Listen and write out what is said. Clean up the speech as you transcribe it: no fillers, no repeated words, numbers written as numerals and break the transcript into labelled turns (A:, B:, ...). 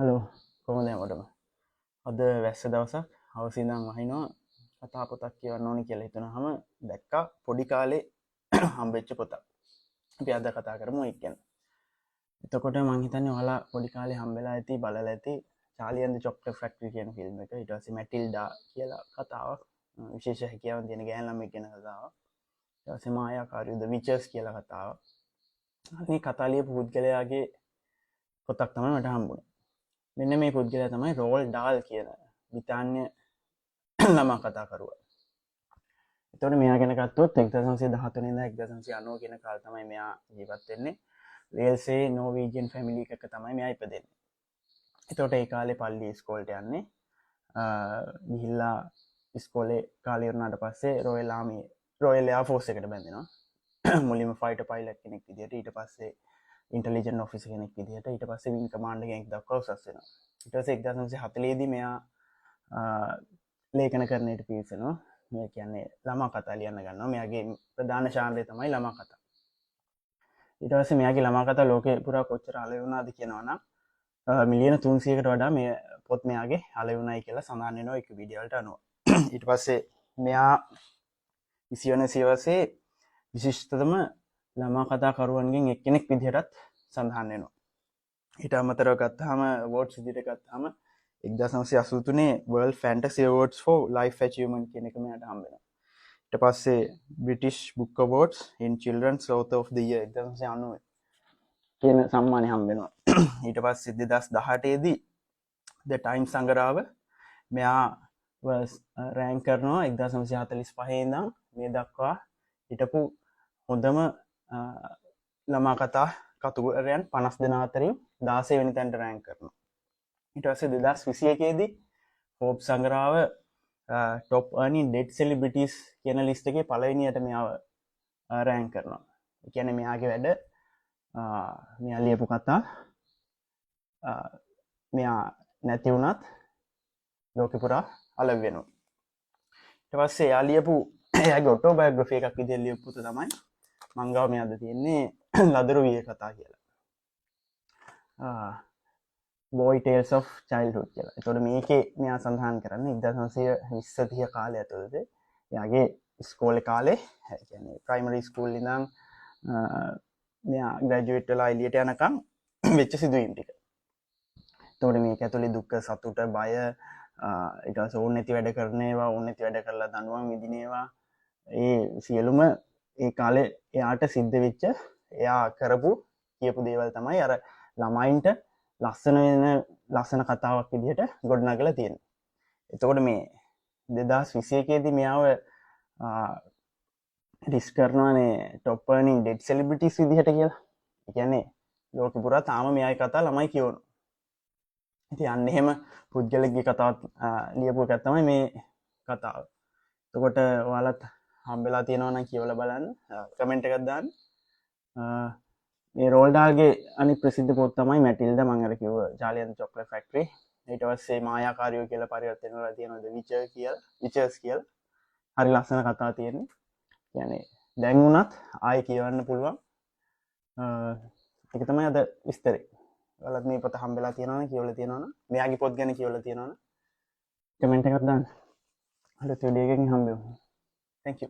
A: Hello කොහොමද හැමෝටම අද වැස්ස දවසක් හවස ඉඳන් වහිනවා කතා පොතක් කියවන්න ඕනේ කියලා හිතුනහම දැක්කා පොඩි කාලේ හම්බෙච්ච පොතක්. අපි අද කතා කරමු ඒක ගැන. එතකොට මං හිතන්නේ ඔයාලා පොඩි කාලේ හම්බෙලා ඇති බලලා ඇති Charlie and the chocolate factory කියන ෆිල්ම් එක. ඊට පස්සේ මැටිල්ඩා කියලා කතාවක්, විශේෂ හැකියාවන් තියෙන ගෑනු ළමෙක් ගැන කතාවක්. ඊට පස්සේ මායාකාරී ද විචර්ස් කියලා කතාවක්. මේ කතා ලියපු පුද්ගලයාගේ පොතක් තමයි මට හම්බුනේ. මෙන්න මේ පුද්ගලයා තමයි රෝල් ඩාල් කියන බ්‍රිතාන්‍ය ළමා කතාකරුවා. එතකොට මෙයා ගැන ගත්තොත් 1913 ඉඳන් 1990 කියන කාලේ තමයි මෙයා ජීවත් වෙන්නේ. වේල්සේ නෝවීජියන් ෆැමිලි එකක තමයි මෙයා ඉපදෙන්නේ. එතකොට ඒ කාලේ පල්ලි ඉස්කෝලේට යන්නේ. ගිහිල්ලා ඉස්කෝලේ කාලේ ඉවරනාට පස්සේ රොයල් එයාර් ෆෝස් එකට බැඳෙනවා. මුලින්ම ෆයිටර් පයිලට් කෙනෙක් විදියට, ඊට පස්සේ ඉන්ටෙලිජන්ට් ඔෆිසර් කෙනෙක් විදියට, ඊට පස්සේ වින් කමාන්ඩර් කෙනෙක් දක්වා උසස් වෙනවා. ඊට පස්සේ 1940 දී මෙයා ලේඛන කරන්නට පිවිසෙනවා. මේ කියන්නේ ළමා කතා ලියන්න ගන්නවා. මෙයාගේ ප්‍රධාන ශාන්දය තමයි ළමා කතා. ඊට පස්සේ මෙයාගේ ළමා කතා ලෝකේ පුරා කොච්චර අලෙවි වුණාද කියනවා නම් මිලියන 300කට වඩා මේ පොත් මෙයාගේ අලෙවි වුණායි කියලා සඳහන් වෙනවා විකිපීඩියා වලට අනුව. ඊට පස්සේ මෙයා 20 වන සියවසේ විශිෂ්ටතම ළමා කතා කරුවන්ගෙන් එක්කෙනෙක් විදිහටත් සඳහන් වෙනවා. ඊට අමතරව ගත්තාම අවෝඩ්ස් විදිහට ගත්තාම 1983 World Fantasy Awards for Life Achievement කියන එක මෙයාට හම්බ වෙනවා. ඊට පස්සේ British Book Awards in Children's Author of the Year 1990 කියන සම්මානය හම්බ වෙනවා. ඊට පස්සේ 2018 දී The Times සංග්‍රහව මෙයා රෑන්ක් කරනවා 1945 ඉඳන් මේ දක්වා හිටපු හොඳම ළමා කතා කතුවරයන් 50 දෙනා අතරින් 16 වෙනි තැනට රෑන්ක් කරනවා. ඊට පස්සේ 2021 දී Forbes සංග්‍රහව top earning dead celebrities කියන ලිස්ට් එකේ පළවෙනියට මෙයාව රෑන්ක් කරනවා. ඒ කියන්නේ මෙයාගේ වැඩ මෙයා ලියපු කතා මෙයා නැති වුණත් ලෝකෙ පුරා අලෙවි වෙනවා. ඊට පස්සේ එයා ලියපු එයාගේ ඔටෝබයෝග්‍රැෆි එකක් විදිහට ලියපු පුත තමයි මං ගාව මෙයාද තියෙන්නේ ලදරු විය කතා කියලා. Boy Tales of Childhood කියලා. එතකොට මේකේ මෙයා සඳහන් කරන්නේ 1920 කාලය ඇතුළත එයාගේ ඉස්කෝලේ කාලේ, ඒ කියන්නේ ප්‍රයිමරි ස්කූල් ඉඳන් මෙයා ග්‍රැජුවේට් වෙලා එළියට යනකම් වෙච්ච සිදුවීම් ටික. එතකොට මේක ඇතුලේ දුක, සතුට, බය, ඊට පස්සේ ඕන නැති වැඩ කරන ඒවා, ඕන නැති වැඩ කරලා දඬුවම් විඳින ඒවා, ඒ සියලුම ඒ කාලේ එයාට සිද්ධ වෙච්ච, එයා කරපු කියපු දේවල් තමයි අර ළමයින්ට ලස්සන කතාවක් විදිහට ගොඩනගලා තියෙනවා. එතකොට මේ 2021 දී මෙයාව risk කරනවානේ top earning dead celebrities විදිහට කියලා. ඒ කියන්නේ ලෝකෙ පුරා තාම මෙයාගේ කතා ළමයි කියවනවා. ඉතින් අන්න එහෙම පුද්ගලෙක්ගේ කතාවත් ලියපු එකක් තමයි මේ කතාව. එතකොට ඔයාලත් හම්බෙලා තියෙනවා නම් කියවලා බලන්න, කමෙන්ට් එකක් දාන්න. මේ රෝල්ඩ් ඩාල්ගේ අනිත් ප්‍රසිද්ධ පොත් තමයි මැටිල්ඩා, මම අර කිව්ව Charlie and the chocolate factory. ඊට පස්සේ මායාකාරියෝ කියලා පරිවර්තන වෙලා තියෙනවා ද විචර්ස් කියලා. හරි ලස්සන කතා තියෙන්නේ. කියන්නේ දැන් වුණත් ආයෙ කියවන්න පුළුවන්. ඒක තමයි අද විස්තරේ. ඔයාලත් මේ පොත හම්බෙලා තියෙනවා නම් කියවලා තියෙනවා නම්, මෙයාගේ පොත් ගැන කියවලා තියෙනවා නම් කමෙන්ට් එකක් දාන්න. අලුත් වීඩියෝ එකකින් හම්බෙමු. Thank you.